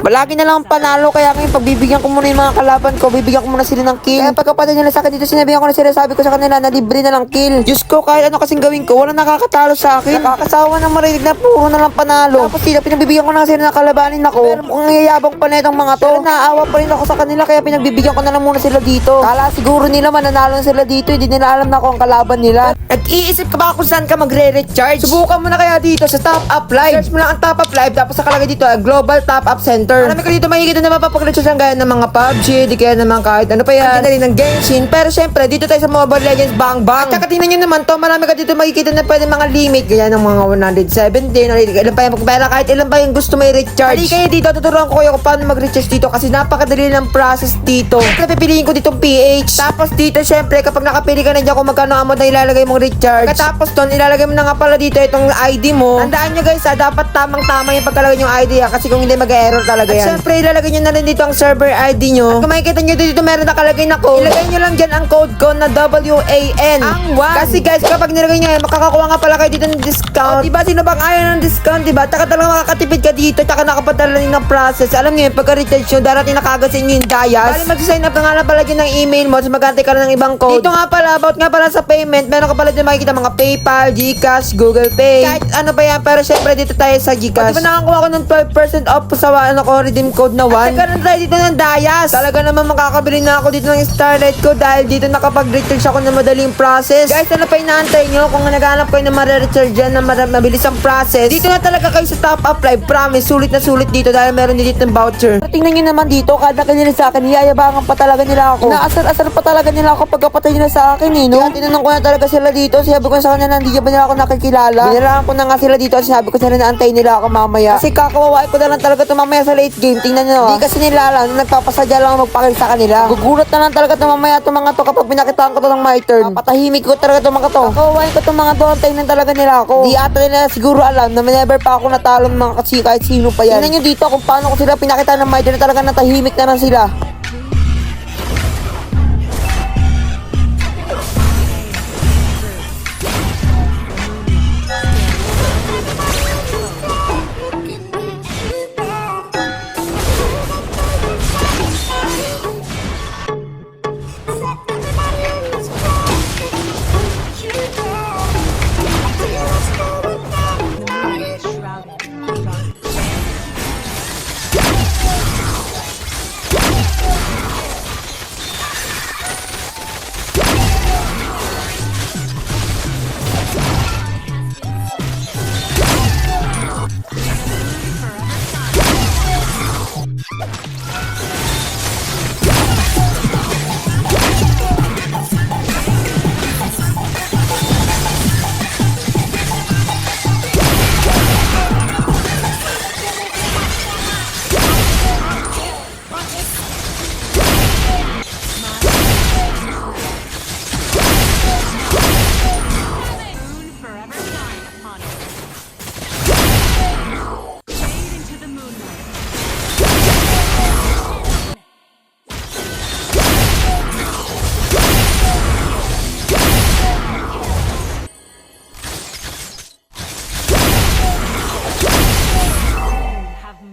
Palagi na lang panalo, kaya ngayon pagbibigyan ko muna yung mga kalaban ko, bibigyan ko muna sila ng kill. Kaya pagkapatid nila sa akin dito, sinabihan ko na sila, sabi ko sa kanila na libre na lang kill. Diyos ko, kahit ano kasing gawin ko, wala nakakatalo sa akin. Nakakasawa ng marinig na puro na lang panalo. Tapos sila, pinagbibigyan ko na kasi na kalabanin ako. Pero mukhang nangayabang pa na itong mga to. Pero naaawa pa rin ako sa kanila, kaya pinagbibigyan ko na lang muna sila dito. Kala siguro nila mananalo na sila dito, hindi nila alam na ako ang kalaban nila. Nag-iisip ka ba kung saan ka magre-recharge? Subukan mo na kaya dito sa Top Up Live. Search mo lang ang Top Up Live, tapos nakalagay dito Global Top Up Center. Marami ka dito makikita na mapapag-recharge lang gaya ng mga PUBG, di kaya naman kahit ano pa yan. Hindi na rin ng Genshin. Pero syempre, dito tayo sa Mobile Legends Bang Bang. At saka tingnan nyo naman to, marami ka dito makikita na pwede mga limit, gaya ng mga 170, ilan pa yung magpera, kahit ilan pa yung gusto may recharge. Hindi kayo dito, tuturuan ko kayo kung paano mag-recharge dito kasi napakadali ng process dito. Napipiliin ko ditong PH. Tapos dito, syempre, kapag nakapili ka na dyan kung magkano amount na ilalagay mong recharge. Katapos doon, ilalagay mo na nga pala dito itong ID mo. Tandaan nyo guys dapat tamang-tama yung pagkalagay yung ID kasi kung hindi mag-error talaga yan. At syempre, ilalagay nyo na rin dito ang server ID nyo. At kung makikita nyo dito, meron nakalagay na code. Ilagay nyo lang dyan ang code ko na WAN. Ang 1. Kasi guys, kapag nilagay nyo yan, makakakuha nga pala kayo dito ng discount. Diba, sino bang ayaw ng discount, diba? Tsaka talaga makakatipid ka dito, tsaka nakapadala rin ng process. Alam nyo yun, pagka-recharge nyo, darating na kagad sa inyo yung Dayas. Bali, mag-sign up ka nga lang pala dyan ng email mo, so mag-antay ka lang ng ibang code. Dito nga pala, about nga pala sa payment, meron ka pala dyan makikita mga PayPal, GCash, Google Pay, kahit ano pa yan, pero syempre dito tayo sa GCash. Diba nakakuha ko ng 12% off sa ano ko, redeem code na 1. At saka tayo dito ng Dayas. Talaga naman makakabili na ako dito ng Starlight ko dahil dito nakapag-recharge ako ng madaling process. Guys, ano pa inaantay nyo? Kung naghanap kayo ng ma-recharge dyan na mabilis ang process, dito na talaga kayo sa Top Up Live. Promise, sulit na sulit dito dahil meron dito ng voucher. Pero tingnan nyo naman dito, kada kanila sa akin, hiyayabangan pa talaga nila ako. Inaasar-asar pa talaga nila ako pagkapatay nila sa akin eh, no? Kaya tinanong ko na talaga sila dito, sabi ko sa kanila na hindi ba nila ako nakikilala. Binilaan ko na nga sila dito, sabi ko sa nila na antayin nila ako mamaya. Kasi kakawawain ko na lang talaga ito mamaya sa late game. Tingnan nyo, hindi kasi nila alam, nagpapasadya lang magpakil sa kanila. Gugulat na lang talaga ito mamaya itong mga to kapag pinakitaan ko to ng my turn. Patahimik ko talaga itong mga to. Kakawawain ko itong mga to, antayin na talaga nila ako. Di ata nila siguro alam na never pa ako natalo ng mga kasi kahit sino pa yan. Tingnan nyo dito kung paano ko sila pinakitaan ng my turn na talaga natahimik na lang sila.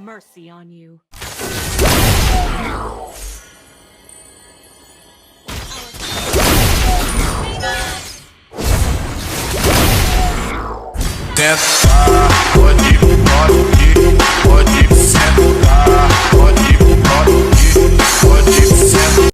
Mercy on you. Pode, pode, pode.